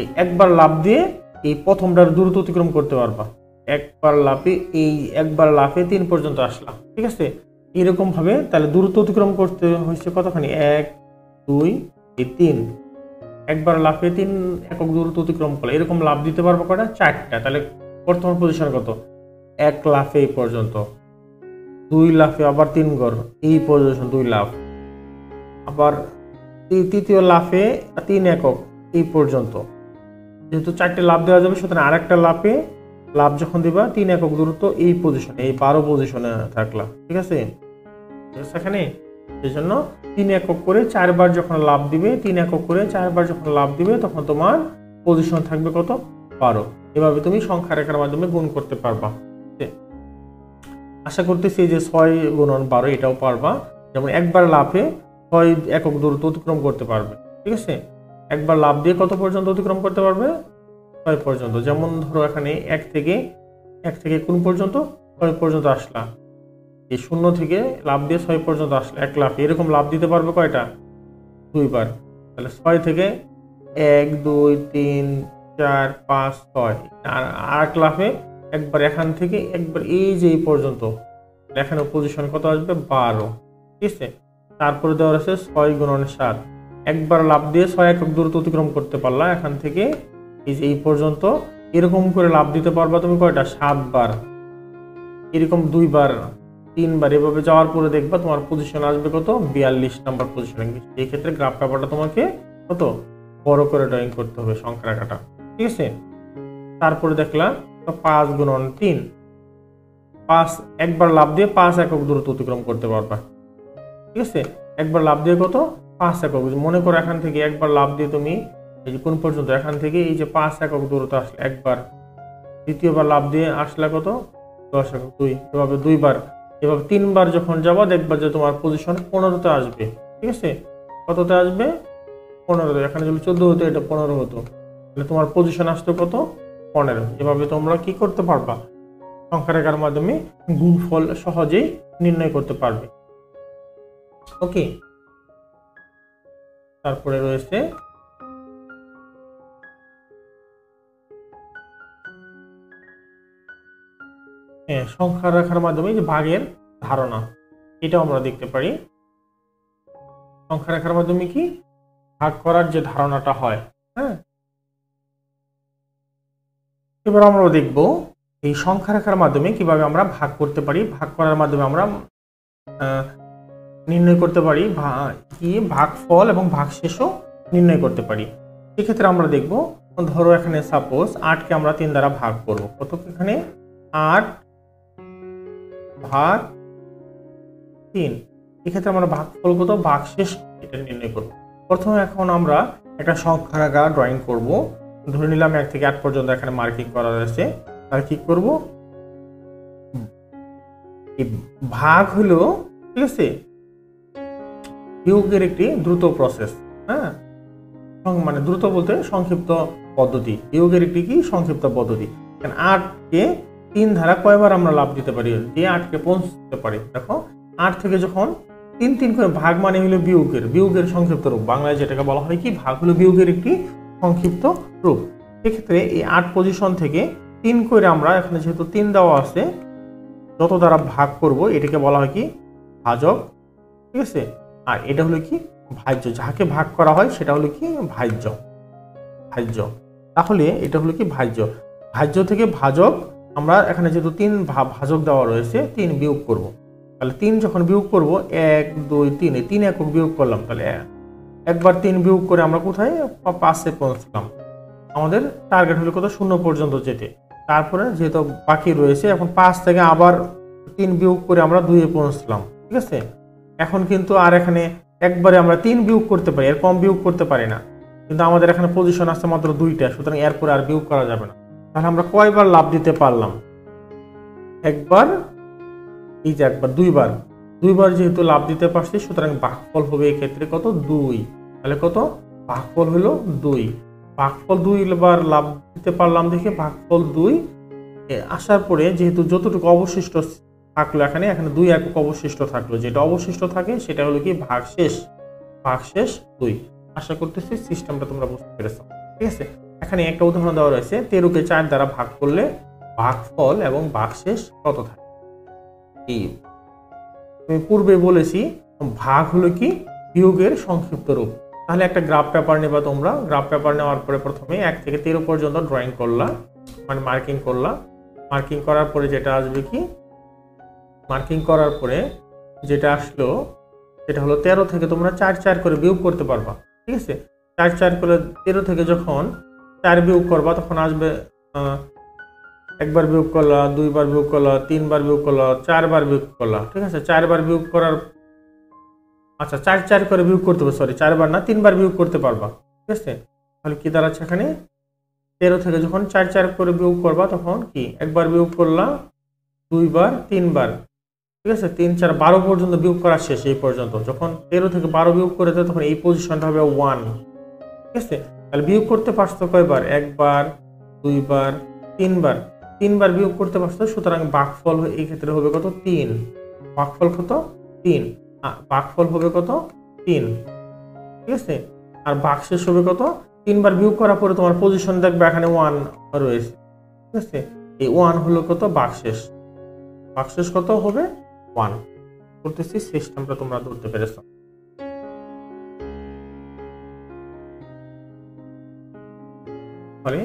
এই একবার লাভ দিয়ে এই প্রথমটার দূরত্ব অতিক্রম করতে পারবা, একবার লাফে, এই একবার লাফে 3 পর্যন্ত আসলাম। ঠিক আছে, এরকম ভাবে তাহলে দূরত্ব অতিক্রম করতে হয়েছে কতখানি, 1 2 3, একবার লাফে 3 একক দূরত্ব অতিক্রম করলে এরকম লাভ দিতে পারবো কটা, 4টা। তাহলে বর্তমান পজিশন কত, 1 লাফে এই পর্যন্ত, 2 লাফে আবার 3 ঘর এই পজিশন, 2 লাফ, আবার তৃতীয় লাফে 3 একক এই পর্যন্ত। যেহেতু 4টে লাভ দেওয়া যাবে, সুতরাং আরেকটা লাফে লাভ যখন দিবা 3 একক দূরত্ব এই পজিশনে, এই 12 পজিশনে থাকলাম। ঠিক আছে, এখানে সেই জন্য 3 একক করে 4 বার যখন লাভ দিবে, 3 একক করে 4 বার যখন লাভ দিবে, তখন তোমার পজিশন থাকবে কত, 12। এভাবে তুমি সংখ্যা রেখার মাধ্যমে গুণ করতে পারবা। আশা করতেছি যে 6 গুণন 12 এটাও পারবা। যেমন একবার লাফে 6 একক দূরত্ব অতিক্রম করতে পারবে। ঠিক আছে, একবার লাভ দিয়ে কত পর্যন্ত অতিক্রম করতে পারবে, 6 পর্যন্ত। যেমন ধরো এখানে 1 থেকে কোন পর্যন্ত, 6 পর্যন্ত আসলা, এই 0 থেকে লাভ দিয়ে 6 পর্যন্ত আসলে 1 লাফ, এরকম লাভ দিতে পারবে কয়টা, 2 বার। তাহলে 6 থেকে 1 2 3 4 5 6, আর 8 লাফে একবার এখান থেকে একবার এই যে এই পর্যন্ত, এখানে পজিশন কত আসবে, 12। ঠিক আছে, তারপরে দেওয়া আছে 6 গুণন 7, একবার লাভ দিয়ে 6 একক দূরত্ব অতিক্রম করতে পারলা এখান থেকে এই যে এই পর্যন্ত। এরকম করে লাভ দিতে পারবা তুমি কয়টা, 7 বার। এরকম 2 বার 3 বার, এভাবে যাওয়ার পরে দেখবা তোমার পজিশন আসবে কত, 42 নাম্বার পজিশনে। এই ক্ষেত্রে গ্রাফ পেপারটা তোমাকে কত বড় করে ড্রয়িং করতে হবে, সংখ্যা রেখাটা। ঠিক আছে, তারপরে দেখলাম 5 গুণন 3, 5 একবার লাভ দিয়ে 5 একক দূরত্ব অতিক্রম করতে পারবা। ঠিক আছে, একবার লাভ দিয়ে কত, 5 একক। মনে করো এখান থেকে একবার লাভ দিয়ে তুমি এই যে কোন পর্যন্ত, এখান থেকে এই যে 5 একক দূরত্ব আসলে একবার, দ্বিতীয়বার লাভ দিয়ে আসলে কত, 10 একক, 2, এভাবে 2 বার। এভাবে 3 বার যখন যাবা দেখবা যে তোমার পজিশন 15তে আসবে। ঠিক আছে, কততে আসবে, 15তে। এখানে যদি 14 হতো, এটা 15 হতো, তাহলে তোমার পজিশন আসতো কত, 15। এভাবে তোমরা কি করতে পারবা, সংখ্যা রেখার মাধ্যমে গুণফল সহজেই নির্ণয় করতে পারবে। ওকে, তারপরে রয়েছে সংখ্যা রেখার মাধ্যমে যে ভাগের ধারণা, এটাও আমরা দেখতে পারি। সংখ্যা রেখার মাধ্যমে কি ভাগ করার যে ধারণাটা হয়। হ্যাঁ, এবার আমরাও দেখব এই সংখ্যা রেখার মাধ্যমে কিভাবে আমরা ভাগ করতে পারি, ভাগ করার মাধ্যমে আমরা নির্ণয় করতে পারি কি ভাগফল এবং ভাগশেষও নির্ণয় করতে পারি। সেক্ষেত্রে আমরা দেখব, ধরো এখানে সাপোজ 8কে আমরা 3 দ্বারা ভাগ করব। কত এখানে 8 ভাগ 3। এক্ষেত্রে আমরা ভাগফল কত, ভাগশেষ এটা নির্ণয় করব। প্রথমে এখন আমরা একটা সংখ্যা রেখা ড্রয়িং করব। ধরে নিলাম 1 থেকে 8 পর্যন্ত এখানে মার্কিং করা রয়েছে। তাহলে কি করব, ভাগ হলো, ঠিক আছে, বিয়োগের একটি দ্রুত প্রসেস। হ্যাঁ, মানে দ্রুত বলতে সংক্ষিপ্ত পদ্ধতি। বিয়োগের একটি কি সংক্ষিপ্ত পদ্ধতি। 8কে 3 ধারা কয়বার আমরা লাভ দিতে পারি, যে 8কে পৌঁছতে পারি। দেখো 8 থেকে যখন 3 করে ভাগ মানে হলো বিয়োগের সংক্ষিপ্ত রূপ। বাংলায় যেটাকে বলা হয় কি, ভাগ হলো বিয়োগের একটি সংক্ষিপ্ত রূপ। সেক্ষেত্রে এই 8 পজিশন থেকে 3 করে আমরা এখানে যেহেতু 3 দেওয়া আছে, যত দ্বারা ভাগ করব এটাকে বলা হয় কি ভাজক। ঠিক আছে, আর এটা হলো কি ভাজ্য। যাকে ভাগ করা হয় সেটা হলো কি ভাজ্য। তাহলে এটা হলো কি ভাজ্য থেকে ভাজক আমরা এখানে যেহেতু 3 ভাজক দেওয়া রয়েছে, 3 বিয়োগ করব। তাহলে 3 যখন বিয়োগ করব, 1 2 3 এই 3 একক বিয়োগ করলাম। তাহলে একবার 3 বিয়োগ করে আমরা কোথায় 5-এ পৌঁছলাম। আমাদের টার্গেট হলো কত, 0 পর্যন্ত যেতে। তারপরে যেহেতু বাকি রয়েছে, এখন 5 থেকে আবার 3 বিয়োগ করে আমরা 2-এ পৌঁছলাম। ঠিক আছে, এখন কিন্তু আর এখানে একবারে আমরা 3 বিয়োগ করতে পারি, এর কম বিয়োগ করতে পারি না। কিন্তু আমাদের এখানে পজিশন আছে মাত্র 2টা, সুতরাং এরপরে আর বিয়োগ করা যাবে না। তাহলে আমরা কয়বার লাভ দিতে পারলাম, একবার, এই যে একবার, দুইবার যেহেতু লাভ দিতে পারছি, সুতরাং ভাগফল হবে এক্ষেত্রে কত, 2। তাহলে কত, ভাগফল হলো 2। ভাগফল 2 বার লাভ দিতে পারলাম দেখে ভাগফল 2 আসার পরে যেহেতু যতটুকু অবশিষ্ট থাকলো, এখানে 2 একক অবশিষ্ট থাকলো। যেটা অবশিষ্ট থাকে সেটা হলো কি ভাগশেষ 2। আশা করতেছি সিস্টেমটা তোমরা বুঝতে পেরেছো। ঠিক আছে, এখানে একটা উদাহরণ দেওয়া রয়েছে, 13কে 4 দ্বারা ভাগ করলে ভাগফল এবং ভাগশেষ কত থাকে। আমি পূর্বে বলেছি ভাগ হলো কি বিয়োগের সংক্ষিপ্ত রূপ। তাহলে একটা গ্রাফ পেপার নেবা তোমরা। গ্রাফ পেপার নেওয়ার পরে প্রথমে 1 থেকে 13 পর্যন্ত ড্রয়িং করলা, মানে মার্কিং করলা। মার্কিং করার পরে যেটা আসবে কি, মার্কিং করার পরে যেটা আসলো সেটা হলো 13 থেকে তোমরা 4 করে বিয়োগ করতে পারবা। ঠিক আছে, 4 করে 13 থেকে যখন 4 বিয়োগ করবা, তখন আসবে একবার বিয়োগ করলা, 2 বার বিয়োগ করলা, 3 বার বিয়োগ করলা, 4 বার বিয়োগ করলা। ঠিক আছে, 4 বার বিয়োগ করার, আচ্ছা 4 করে বিয়োগ করতে পারবে, সরি 4 বার না, 3 বার বিয়োগ করতে পারবা। ঠিক আছে, তাহলে কি দাঁড়াচ্ছে এখানে, 13 থেকে যখন 4 করে বিয়োগ করবা, তখন কি একবার বিয়োগ করলা, 2 বার, 3 বার। ঠিক আছে, 3 4 12 পর্যন্ত বিয়োগ করা শেষ। এই পর্যন্ত যখন 13 থেকে 12 বিয়োগ করে দেয়, তখন এই পজিশনটা হবে 1। ঠিক আছে, তাহলে বিয়োগ করতে পারছো কয়বার, একবার, 2 বার, 3 বার। 3 বার বিয়োগ করতে পারছো, সুতরাং ভাগফল এই ক্ষেত্রে হবে কত, 3। ভাগফল কত, 3। ভাগফল হবে কত, 3। ঠিক আছে, আর ভাগশেষ হবে কত, 3 বার বিয়োগ করার পরে তোমার পজিশন দেখবে এখানে 1 রয়েছে। ঠিক আছে, এই 1 হলো কত, ভাগশেষ। ভাগশেষ কত হবে, 1। করতেছি, সিস্টেমটা তোমরা ধরতে পেরেছো।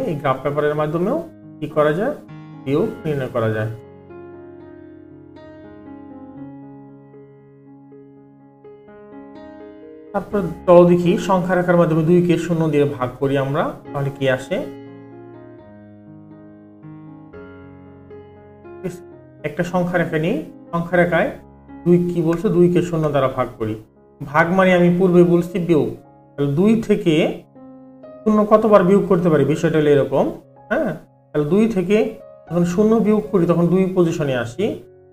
এই গ্রাফ পেপারের মাধ্যমেও কি করা যায়, বিয়োগ নির্ণয় করা যায়। তারপর চলো দেখি সংখ্যা রেখার মাধ্যমে 2কে 0 দিয়ে ভাগ করি আমরা, তাহলে কি আসে। একটা সংখ্যা রেখা নিই, সংখ্যা রেখায় 2 কি বলছে, 2কে 0 দ্বারা ভাগ করি। ভাগ মানে আমি পূর্বে বলছি বিয়োগ। তাহলে 2 থেকে 0 কতবার বিয়োগ করতে পারি, বিষয়টা হলো এরকম। হ্যাঁ, তাহলে 2 থেকে যখন 0 বিয়োগ করি, তখন 2 পজিশনে আসি।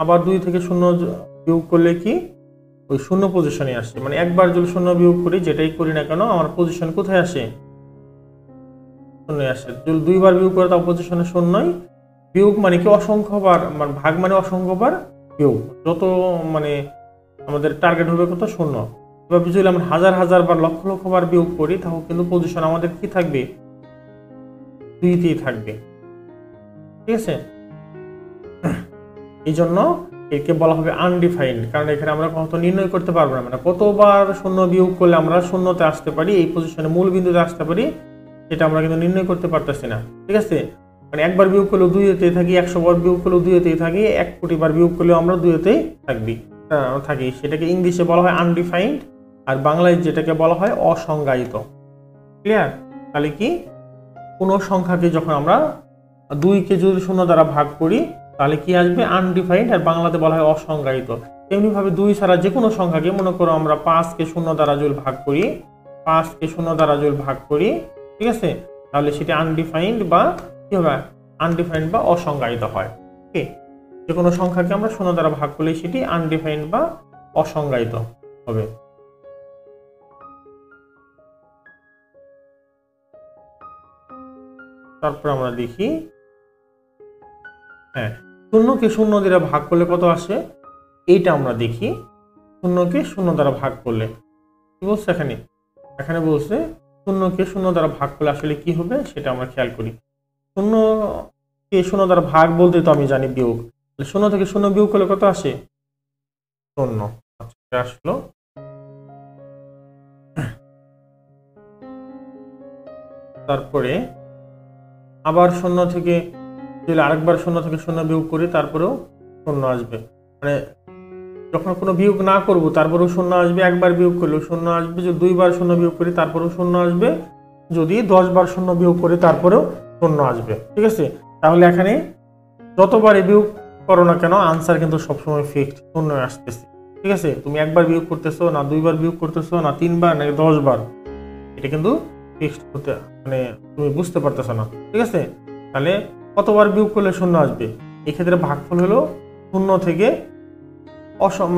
আবার 2 থেকে 0 বিয়োগ করলে কি ওই 0 পজিশনে আসে। মানে একবার যদি 0 বিয়োগ করি, যেটাই করি না কেন, আমার পজিশন কোথায় আসে, 0 আসে। যদি 2 বার বিয়োগ করে, তাও পজিশনে 0ই। বিয়োগ মানে কি অসংখ্যবার, মানে ভাগ মানে অসংখ্যবার বিয়োগ। যত মানে আমাদের টার্গেট হবে কত, 0। এবার যদি আমরা হাজার বার, লক্ষ বার বিয়োগ করি, তাহলে কিন্তু পজিশন আমাদের কি থাকবে, 2তেই থাকবে। ঠিক আছে, এই জন্য একে বলা হবে আনডিফাইন্ড, কারণ এখানে আমরা কত নির্ণয় করতে পারবো না, মানে কতবার শূন্য বিয়োগ করলে আমরা শূন্যতে আসতে পারি, এই পজিশনে মূল বিন্দুতে আসতে পারি, সেটা আমরা কিন্তু নির্ণয় করতে পারতেছি না। ঠিক আছে, মানে একবার বিয়োগ করলেও 2-তেই থাকি, 100 বার বিয়োগ করলেও 2-তেই থাকি, 1 কোটি বার বিয়োগ করলেও আমরা 2-তেই থাকি। সেটাকে ইংলিশে বলা হয় আনডিফাইন্ড, আর বাংলায় যেটাকে বলা হয় অসংজ্ঞায়িত। ক্লিয়ার? তাহলে কি, কোনো সংখ্যাকে যখন আমরা 2কে যদি 0 দ্বারা ভাগ করি তাহলে কি আসবে? আনডিফাইন্ড, আর বাংলাতে বলা হয় অসংজ্ঞায়িত। তেমনিভাবে 2 ছাড়া যে কোনো সংখ্যাকে, মনে করো আমরা 5কে 0 দ্বারা যদি ভাগ করি, 5কে 0 দ্বারা যদি ভাগ করি, ঠিক আছে, তাহলে সেটি আনডিফাইন্ড বা কি হবে? আনডিফাইন্ড বা অসংজ্ঞায়িত হয়। ওকে, যে কোনো সংখ্যাকে আমরা 0 দ্বারা ভাগ করলে সেটি আনডিফাইন্ড বা অসংজ্ঞায়িত হবে। তারপর আমরা দেখি, হ্যাঁ, 0কে 0 দ্বারা ভাগ করলে কত আসে, এইটা আমরা দেখি। 0কে 0 দ্বারা ভাগ করলে কি বলছে এখানে? এখানে বলছে 0কে 0 দ্বারা ভাগ করলে আসলে কি হবে সেটা আমরা খেয়াল করি। 0কে 0 দ্বারা ভাগ বলতে তো আমি জানি বিয়োগ, 0 থেকে 0 বিয়োগ করলে কত আসে? 0। আচ্ছা, আসলো। তারপরে আবার 0 থেকে যদি আরেকবার 0 থেকে 0 বিয়োগ করি তারপরেও 0 আসবে, মানে যখন কোনো বিয়োগ না করব তারপরেও 0 আসবে, একবার বিয়োগ করলেও 0 আসবে, যদি 2 বার 0 বিয়োগ করি তারপরেও 0 আসবে, যদি 10 বার 0 বিয়োগ করি তারপরেও 0 আসবে। ঠিক আছে, তাহলে এখানে যতবারই বিয়োগ করো না কেন আনসার কিন্তু সবসময় ফিক্সড 0 আসতেছে। ঠিক আছে, তুমি একবার বিয়োগ করতেছো না, 2 বার বিয়োগ করতেছো না, 3 বার না 10 বার, এটা কিন্তু ফিক্সড হতে, মানে তুমি বুঝতে পারতেছো না। ঠিক আছে, তাহলে কতবার বিয়োগ করলে 0 আসবে? এক্ষেত্রে ভাগফল হলো 0 থেকে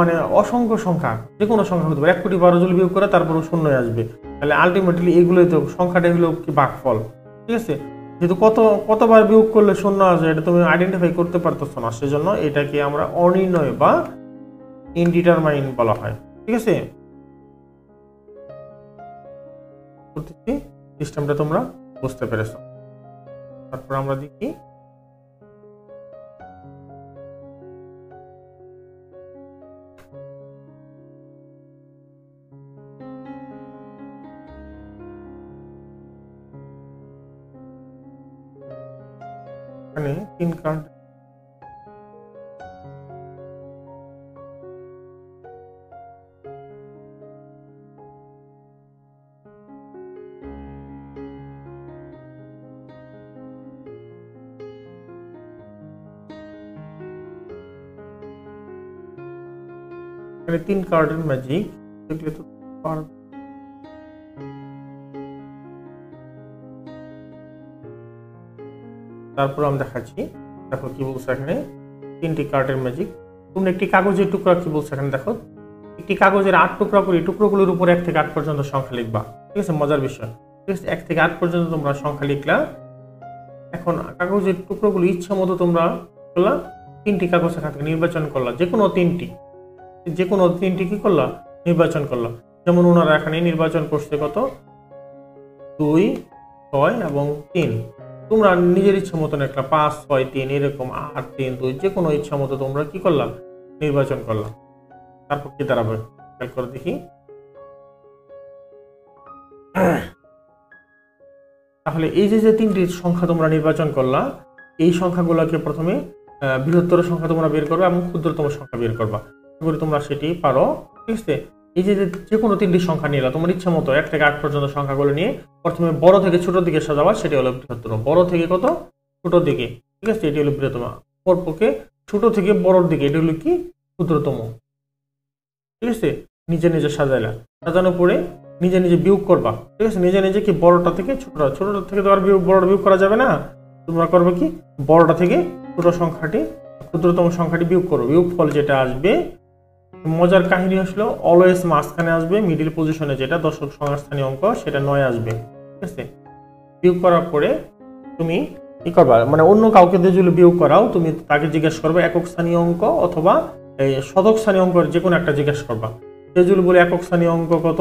মানে অসংখ্য সংখ্যা, যে কোনো সংখ্যা হতে পারে, 1 কোটি 12 যদি বিয়োগ করে তারপরেও 0 আসবে। তাহলে আলটিমেটলি এগুলোই তো সংখ্যাটাই হলো কি ভাগফল। ঠিক আছে, যেহেতু কতবার বিয়োগ করলে 0 আসবে এটা তুমি আইডেন্টিফাই করতে পারতেছো না, সেজন্য এটাকে আমরা অনির্ণয় বা ইনডিটারমাইন বলা হয়। ঠিক আছে, সিস্টেমটা তোমরা বুঝতে পেরেছো। তারপর আমরা দেখি, এখানে 3 কার্ড এখানে 3 কার্ডের ম্যাজিক দেখলে তো পারবে। তারপর আমি দেখাচ্ছি, দেখো কি বলছে এখানে, 3টি কার্ডের ম্যাজিক। তোমরা একটি কাগজের টুকরা, কি বলছে এখানে দেখো, একটি কাগজের 8 টুকরা করে, টুকরোগুলোর উপর 1 থেকে 8 পর্যন্ত সংখ্যা লিখবা। ঠিক আছে, মজার বিষয়। ঠিক আছে, 1 থেকে 8 পর্যন্ত তোমরা সংখ্যা লিখলা। এখন কাগজের টুকরোগুলো ইচ্ছা মতো তোমরা করলা, 3টি কাগজ এখান থেকে নির্বাচন করলা, যে কোনো 3টি কি করলা, নির্বাচন করলা। যেমন ওনারা এখানে নির্বাচন করছে কত, 2, 6 এবং 3। তোমরা নিজের ইচ্ছা মতন একটা 5, 6, 3 এরকম 8, 3, 2 যে কোনো ইচ্ছা মতো তোমরা কি করলা, নির্বাচন করলা। তারপর কি দাঁড়াবে খেয়াল করে দেখি। তাহলে এই যে 3টি সংখ্যা তোমরা নির্বাচন করলা, এই সংখ্যাগুলোকে প্রথমে বৃহত্তর সংখ্যা তোমরা বের করবে এবং ক্ষুদ্রতম সংখ্যা বের করবা, করে তোমরা সেটি পারো। ঠিক আছে, এই যে কোনো 3টি সংখ্যা নিলা, তোমার ইচ্ছা মতো 1 থেকে 8 পর্যন্ত সংখ্যাগুলো নিয়ে প্রথমে বড় থেকে ছোট দিকে সাজাবা, সেটি হলো বৃহত্তম। বড় থেকে কত, ছোট দিকে। ঠিক আছে, এটি হলো বৃহত্তম। পরপক্ষে ছোট থেকে বড়র দিকে, এটি হলো কি, ক্ষুদ্রতম। ঠিক আছে, নিজে নিজে সাজাইলা, সাজানোর পরে নিজে নিজে বিয়োগ করবা। ঠিক আছে, নিজে নিজে কি বড়টা থেকে ছোটটা, ছোটটা থেকে তো আর বড়টা বিয়োগ করা যাবে না, তোমরা করবে কি, বড়টা থেকে ছোট সংখ্যাটি, ক্ষুদ্রতম সংখ্যাটি বিয়োগ করো। বিয়োগফল যেটা আসবে, মজার কাহিনী আসলো অলওয়েজ মাঝখানে আসবে, মিডিল পজিশনে যেটা দশক সংখ্যার স্থানীয় অঙ্ক সেটা 9 আসবে। ঠিক আছে, বিয়োগ করার পরে তুমি কি করবা, মানে অন্য কাউকে দিয়ে যদি বিয়োগ করাও, তুমি তাকে জিজ্ঞেস করবে একক স্থানীয় অঙ্ক অথবা এই শতক স্থানীয় অঙ্ক, যে কোনো একটা জিজ্ঞেস করবা। সে যদি বলে একক স্থানীয় অঙ্ক কত,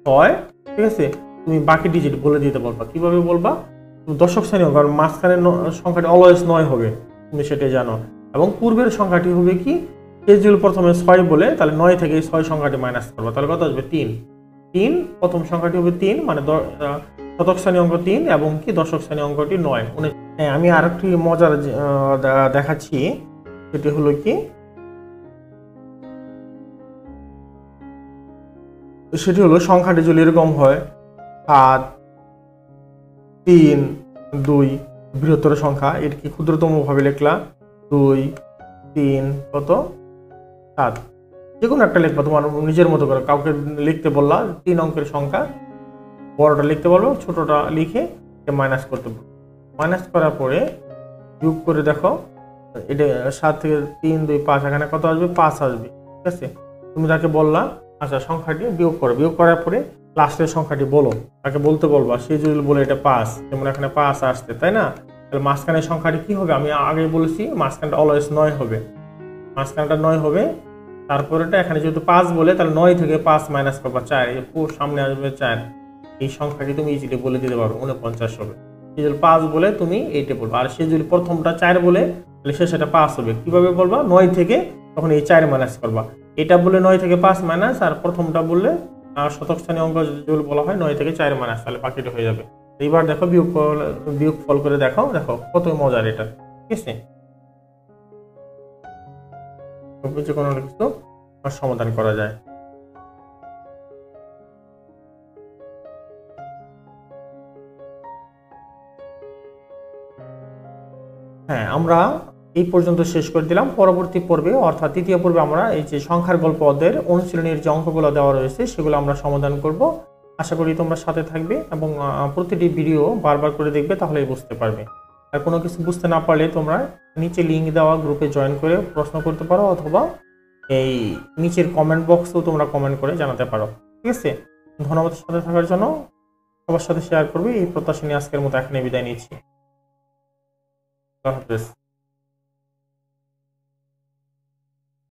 6, ঠিক আছে, তুমি বাকি ডিজিট বলে দিতে পারবা। কিভাবে বলবা, দশক স্থানীয় অঙ্ক, মাঝখানে সংখ্যাটি অলওয়েজ 9 হবে, তুমি সেটাই জানো, এবং পূর্বের সংখ্যাটি হবে কি সে যদি প্রথমে 6 বলে তাহলে 9 থেকে 6 সংখ্যাটি মাইনাস করবো, তাহলে কত আসবে 3। প্রথম সংখ্যাটি হবে 3, মানে শতক শ্রেণী অঙ্ক 3 এবং কি দশক শ্রেণী অঙ্কটি 9। হ্যাঁ, আমি আরেকটি মজার দেখাচ্ছি, সেটি হলো কি, সেটি হলো সংখ্যাটি যদি এরকম হয় 7, 3, 2, বৃহত্তর সংখ্যা, এটা কি ক্ষুদ্রতম ভাবে লিখলা 2, 3 কত 7, যে কোনো একটা লিখবা তোমার নিজের মতো করে, কাউকে লিখতে বললা 3 অঙ্কের সংখ্যা, বড়টা লিখতে বলবো, ছোটটা লিখে মাইনাস করতে বলবো। মাইনাস করার পরে যোগ করে দেখো, এটা 7 থেকে 3, 2, 5, এখানে কত আসবে 5 আসবে। ঠিক আছে, তুমি তাকে বললা আচ্ছা সংখ্যাটি বিয়োগ করো, বিয়োগ করার পরে লাস্টের সংখ্যাটি বলো, তাকে বলতে বলবা, সে যদি বলে এটা 5, যেমন এখানে 5 আসছে তাই না, তাহলে মাঝখানের সংখ্যাটি কি হবে, আমি আগে বলেছি মাঝখানটা অলওয়েজ 9 হবে, মাঝখানটা 9 হবে। তারপরেটা এখানে যেহেতু 5 বলে তাহলে 9 থেকে 5 মাইনাস করবা 4, সামনে আসবে 4, এই সংখ্যাটি তুমি ইজিলি বলে দিতে পারো 49 হবে। সে যদি 5 বলে তুমি এইটা বলবো, আর সে যদি প্রথমটা 4 বলে তাহলে সে সেটা 5 হবে। কিভাবে বলবা, 9 থেকে তখন এই 4 মাইনাস করবা, এটা বলে 9 থেকে 5 মাইনাস, আর প্রথমটা বললে শতক শ্রেণী অঙ্ক যদি বলা হয় 9 থেকে 4 মাইনাস, তাহলে বাকিটা হয়ে যাবে। এইবার দেখো বিয়োগ ফল করে দেখো, দেখো কত মজার এটা। ঠিক আছে, যে কোনো কিছু সমাধান করা যায়। হ্যাঁ, আমরা এই পর্যন্ত শেষ করে দিলাম। পরবর্তী পর্বে অর্থাৎ তৃতীয় পর্বে আমরা এই যে সংখ্যার গল্প অধ্যায়ের অনুশীলনীর যে অঙ্কগুলো দেওয়া রয়েছে সেগুলো আমরা সমাধান করব। আশা করি তোমরা সাথে থাকবে এবং প্রতিটি ভিডিও বারবার করে দেখবে, তাহলেই বুঝতে পারবে। আর কোনো কিছু বুঝতে না পারলে তোমরা নিচে লিঙ্ক দেওয়া গ্রুপে জয়েন করে প্রশ্ন করতে পারো, অথবা এই নিচের কমেন্ট বক্সেও তোমরা কমেন্ট করে জানাতে পারো। ঠিক আছে, ধন্যবাদ সাথে থাকার জন্য, সবার সাথে শেয়ার করবে এই প্রত্যাশা নিয়ে আজকের মতো এখানে বিদায় নিচ্ছি। আল্লাহ হাফেজ।